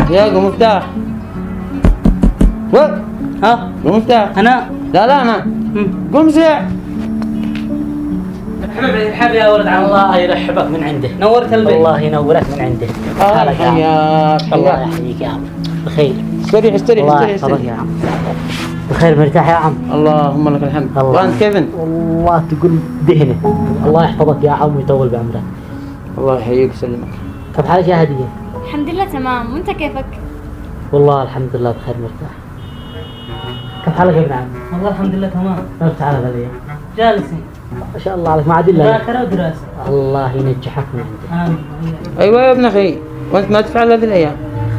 يا قوم افتح. وق ها قوم افتح. انا لا انا قوم زع. مرحبا يا ولد عم. الله يرحبك من عنده. نورت البيت. الله ينورك من عنده. حالك يا عم. الله يحييك يا عم. بخير. استريح استريح الله استريح يحفظك استريح. يا عم. بخير مرتاح يا عم. اللهم لك الحمد. الله. وانت كيفن؟ والله تقول دهنه. الله يحفظك يا عم ويطول بعمرك. الله يحييك ويسلمك. كيف حالك يا هديه؟ الحمد لله تمام، وانت كيفك؟ والله الحمد لله بخير مرتاح. كيف حالك يا ابن عم؟ والله الحمد لله تمام. ما تعال هذا جالسين ما شاء الله عليك ما عاد الا مذاكرة ودراسة. الله ينجحك من عنده. آمين. ايوه يا ابن اخي، وانت ما تفعل هذه الايام؟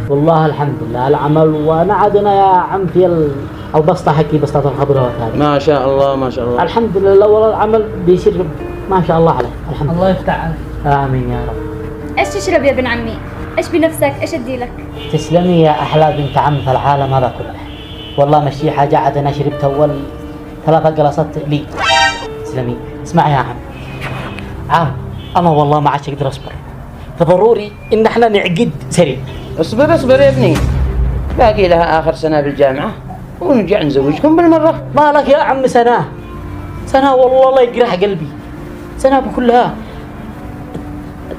والله الحمد لله العمل وانا عاد انا يا عم في البسطه حكي بسطه الخضروات هذه. ما شاء الله ما شاء الله. الحمد لله والله العمل بيصير ما شاء الله عليه الحمد الله يفتح عليك. لله. امين يا رب. ايش تشرب يا ابن عمي؟ ايش بنفسك؟ ايش اديلك؟ تسلمي يا احلى بنت عم في العالم هذا كله. والله مشي حاجه عاد انا شربت اول 3 قلاصات لي. تسلمي. اسمع يا عم انا والله ما عادش اقدر اصبر، فضروري ان احنا نعقد سريع. اصبر اصبر يا ابني، باقي لها اخر سنه بالجامعه ونرجع نزوجكم بالمره. مالك يا عم سنة والله الله يقرح قلبي. سنة كلها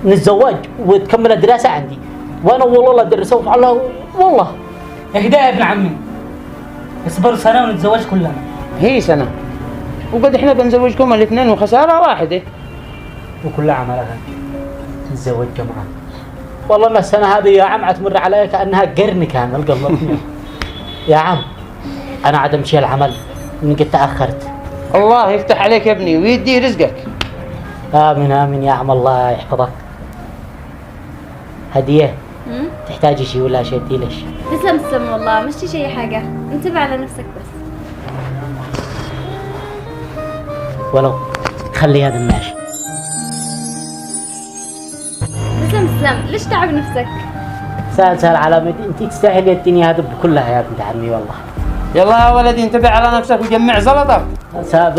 نتزوج وتكمل الدراسة عندي، وانا والله لا ادرسه على والله. اهدى يا ابن عمي، اصبر سنة ونتزوج كلنا. هي سنه وقد احنا بنزوجكم الاثنين وخساره واحده. وكل عملها نتزوج جماعة. والله ما السنة هذه يا عم تمر علي كأنها قرن كامل قلبني. يا عم انا عاد امشي العمل اني قد تأخرت. الله يفتح عليك يا ابني ويدي رزقك. امين امين يا عم الله يحفظك. هدية تحتاجي شيء ولا شيء ليش؟ تسلم والله، مش شي حاجة، انتبه على نفسك بس. ولو خلي هذا الناشي. تسلم، ليش تعب نفسك؟ سهل على مدي انت تستاهلي الدنيا هذه كلها يا بنت عمي والله. يلا يا ولدي انتبه على نفسك وجمع زلطك.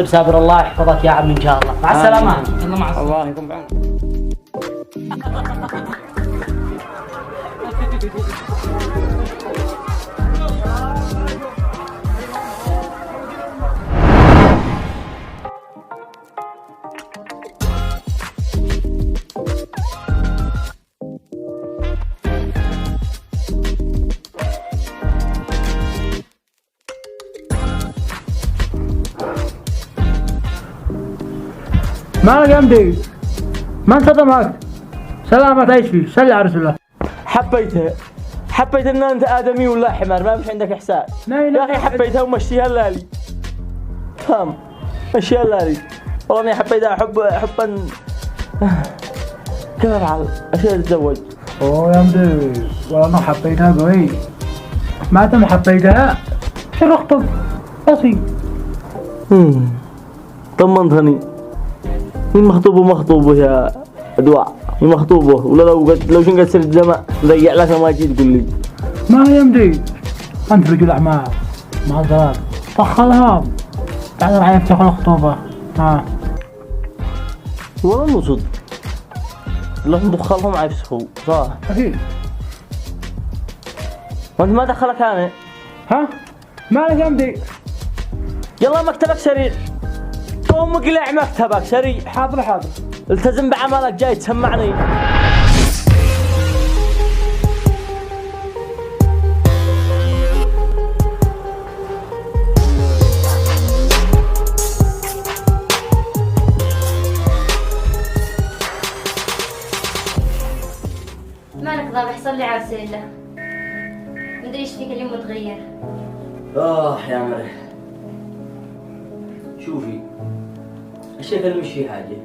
سابر الله يحفظك يا عم ان شاء الله. مع السلامة. يلا مع السلامة. الله يكون بعونك. مالك يا مدير؟ ما انصدمك؟ سلامة ايش فيه؟ صلي على رسول الله. حبيت ان انت ادمي ولا حمار، ما فيش عندك احساس. يا اخي حبيتها ومشيها لالي. فهم مشيها لالي. والله اني حبيتها حبا كيف افعل؟ اشياء اتزوج. اوه يا مدير والله انا حبيتها قوي. ما انت ما حبيتها؟ شو اخطب بسيط. طمنتني. مين مخطوبه يا ادواء؟ مين مخطوبه؟ ولا لو شنو قد صرت زمان ضيع لك ما جيت تقول لي. ما يا مدير انت رجل اعمال مع الزواج طخلها بعد راح يفتحوا الخطوبة. ها والله انه صدق. لهم دخلهم عيفسخوا صح؟ اكيد. وانت ما دخلك انا؟ ها مالك يا مدير؟ يلا مكتبك سريع. قوم اقلع مكتبك سريع. حاضر. التزم بعملك جاي تسمعني. مالك ضابح؟ صلي على رسول الله. مدري ايش فيك اليوم متغير. يا مرح. شوفي الشيء اللي مش فيه حاجة.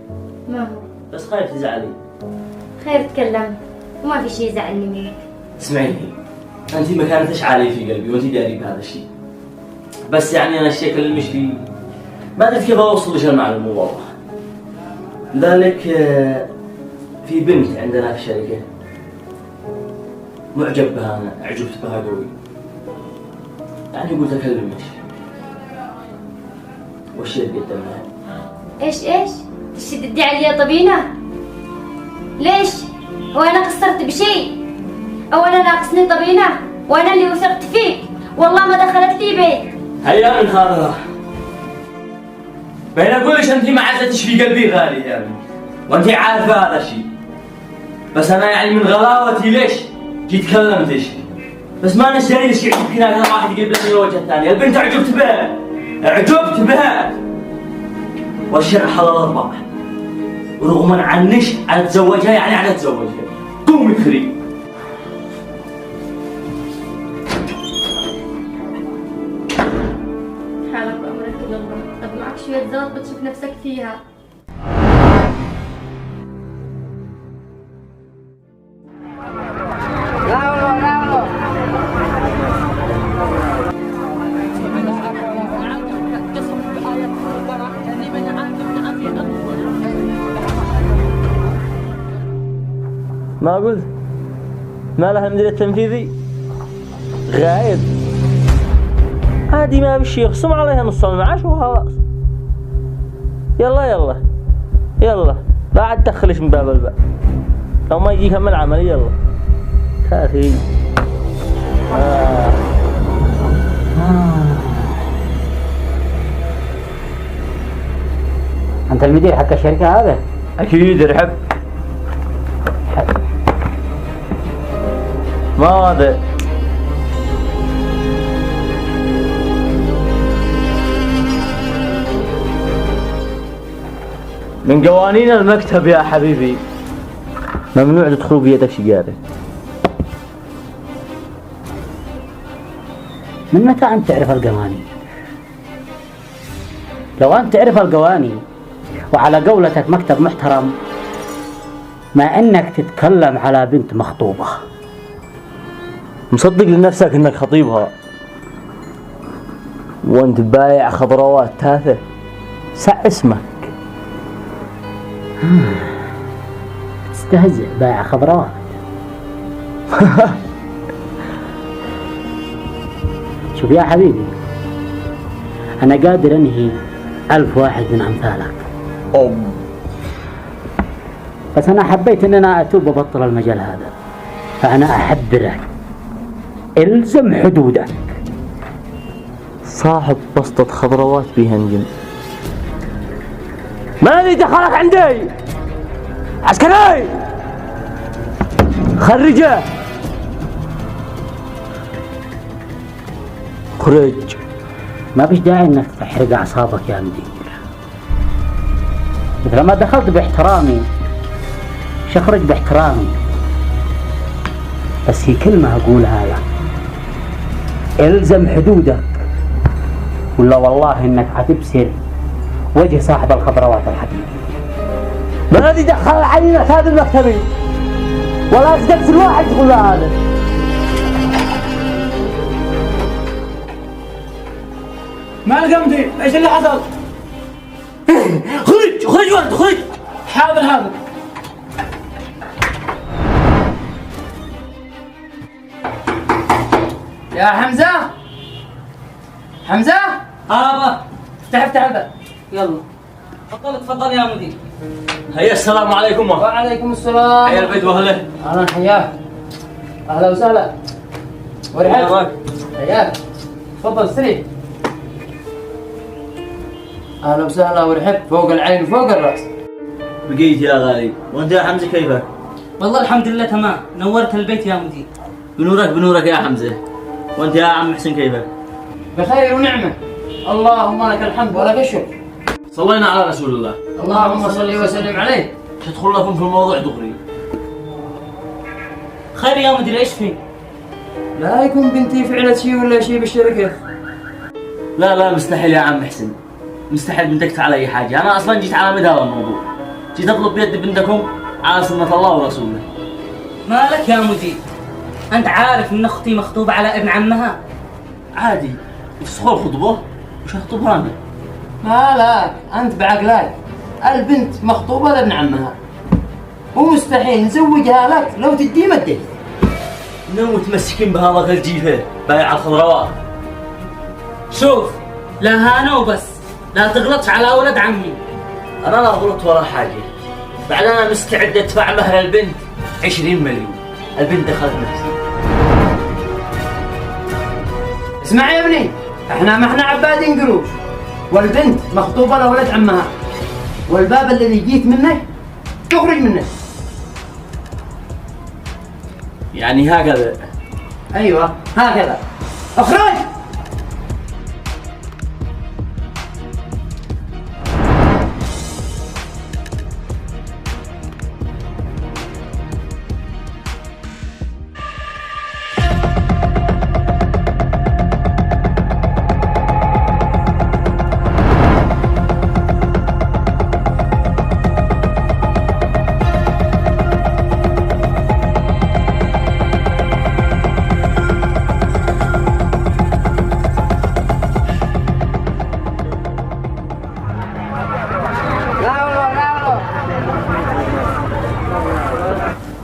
ما هو؟ بس خايف تزعلي. خير تكلم، وما في شيء يزعلني منك. اسمعيني، أنت ما كانتش عالية في قلبي وأنت داري بهذا الشيء. بس يعني أنا الشيء اللي مش فيه ما أدري كيف أوصل لك المعلومة واضح. لذلك في بنت عندنا في الشركة معجب بها، أنا أعجبت بها قوي. يعني قلت أكلمك والشيء قدامها. ايش تشد علي يا طبينة؟ ليش؟ هو انا قصرت بشيء؟ او انا ناقصني طبينة؟ وانا اللي وثقت فيك؟ والله ما دخلت لي بيت. هيا من هذا بين اقول لك انت ما عزتش في قلبي غالي يا ابني، وانت عارفه هذا الشيء. بس انا يعني من غلاوتي ليش جيت كلمتش، بس ما نشتري لك يمكن هذا واحد يجيب لك الوجه الثاني. البنت اعجبت بها والشرع حلال 4، ورغما عنش على اتزوجها، يعني على اتزوجها. قومي خري. حالك وامرك الى الله، طب معك شوية زلط بتشوف نفسك فيها. ما قلت ما لها المدير التنفيذي غايب عادي، ما بالشي يخصم عليها نص المعاش وخلاص. يلا لا عاد تدخلش من باب الباب، لو ما يجي يكمل عملي يلا كافي. انت المدير حق الشركة هذا؟ اكيد رحب. ما هذا من قوانين المكتب يا حبيبي، ممنوع تدخلوا بيدك سيجارة. من متى أنت تعرف القوانين؟ لو أنت تعرف القوانين وعلى قولتك مكتب محترم، ما أنك تتكلم على بنت مخطوبة. مصدق لنفسك انك خطيبها وانت بايع خضروات تافه؟ سع اسمك. تستهزئ بايع خضروات. شوف يا حبيبي، أنا قادر أنهي 1000 واحد من أمثالك، بس أنا حبيت أن أنا أتوب وبطل المجال هذا. فأنا أحذرك، الزم حدودك. صاحب بسطة خضروات بيهنجم. ما الذي دخلك عندي؟ عسكري خرجه. خرج. ما فيش داعي انك تحرق اعصابك يا مدير. مثل ما دخلت باحترامي شخرج باحترامي. بس هي كلمة اقولها لك، الزم حدودك ولا والله انك حتبسر وجه صاحب الخضروات الحبيب. ما الذي دخل علينا هذا المكتبي؟ ولا أصدقت الواحد تقول هذا. ما القمدي، ايش اللي حصل؟ خرج ولد خرج. حاضر. يا حمزة بابا افتح الباب يلا. تفضل يا مدير. هيا السلام عليكم. وعليكم السلام. حيا البيت واهله. اهلا حياك. اهلا وسهلا. ورحب. حياك. تفضل استريح. اهلا وسهلا ورحب، فوق العين وفوق الراس. بقيت يا غالي. وانت يا حمزه كيفك؟ والله الحمد لله تمام، نورت البيت يا مدير. بنورك يا حمزه. وانت يا عم حسين كيفك؟ بخير ونعمه، اللهم لك الحمد ولك الشكر. صلينا على رسول الله. اللهم صل وسلم عليه. تدخل لكم في الموضوع دغري. خير يا مدير ايش فيه؟ لا يكون بنتي فعلت شيء ولا شيء بالشركة. لا مستحيل يا عم حسن، مستحيل بنتك تفعل اي حاجه. انا اصلا جيت على مدى هذا الموضوع، جيت اطلب بيد بنتكم على سنه الله ورسوله. مالك يا مدير؟ انت عارف ان اختي مخطوبه على ابن عمها؟ عادي يفسخوا الخطبه وش اخطبها انا؟ مالك أنت بعقلك، البنت مخطوبة لابن عمها ومستحيل نزوجها لك لو تدي مدي. نو متمسكين بهذا الجيفه بايع الخضروات. شوف، لا هانا وبس، لا تغلطش على ولد عمي. انا لا غلطت ولا حاجه، بعد انا مستعد ادفع مهر البنت 20 مليون. البنت دخلت نفسي. اسمع يا ابني، احنا ما احنا عبادين قروش، والبنت مخطوبة لولد عمها، والباب الذي جيت منه تخرج منه. يعني هكذا؟ ايوه هكذا، اخرج.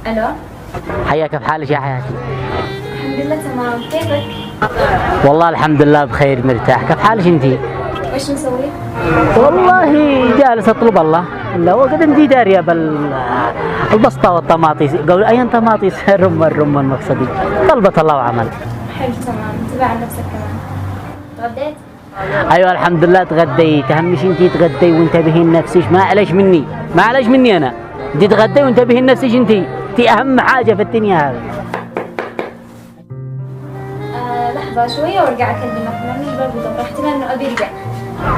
الو، حياك، كيف حالك يا حياتي؟ الحمد لله تمام. كيفك؟ والله الحمد لله بخير مرتاح. كيف حالك انتي؟ وش مسوي؟ والله جالس اطلب الله. لا وقد انتي داريه البسطه والطماطيس، قول اي طماطيس رمان مقصدي. طلبت الله وعمل. حلو تمام. انتبه على نفسك كمان. تغديت؟ ايوه الحمد لله تغديت. اهم شيء انتي تغدي وانتبهي لنفسك، ما عليش مني انا. انتي تغدي وانتبهي لنفسك، انتي اهم حاجه في الدنيا هذا. لحظة شوية وارجع اكلمك، ما عنديش باب وطبر، احتمال انه ابي يرجع.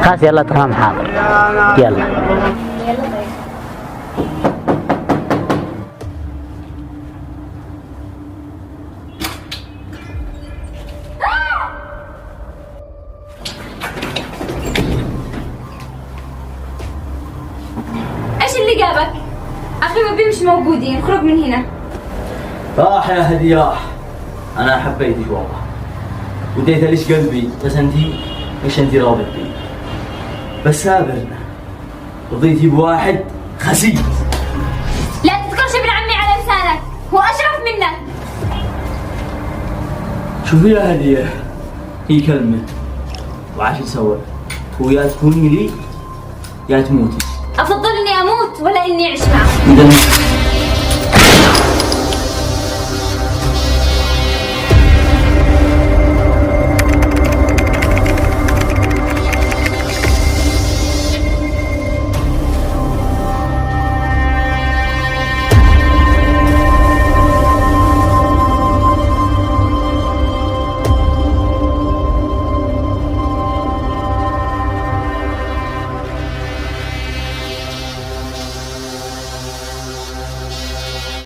خلاص يلا تمام حاضر. يلا يلا طيب. ايش اللي جابك؟ اخي وابي مش موجودين، اخرج من هنا. راح يا هدياح، انا حبيتك والله وديت ليش قلبي، بس انتي راضي بي. بس سابر رضيتي بواحد خسيس. لا تذكرش ابن عمي على لسانك، هو اشرف منك. شوفي يا هدية، هي كلمة وعاش نسوي، هو يا تكوني لي يا تموتي. افضل اني اموت ولا اني اعيش معك. إذا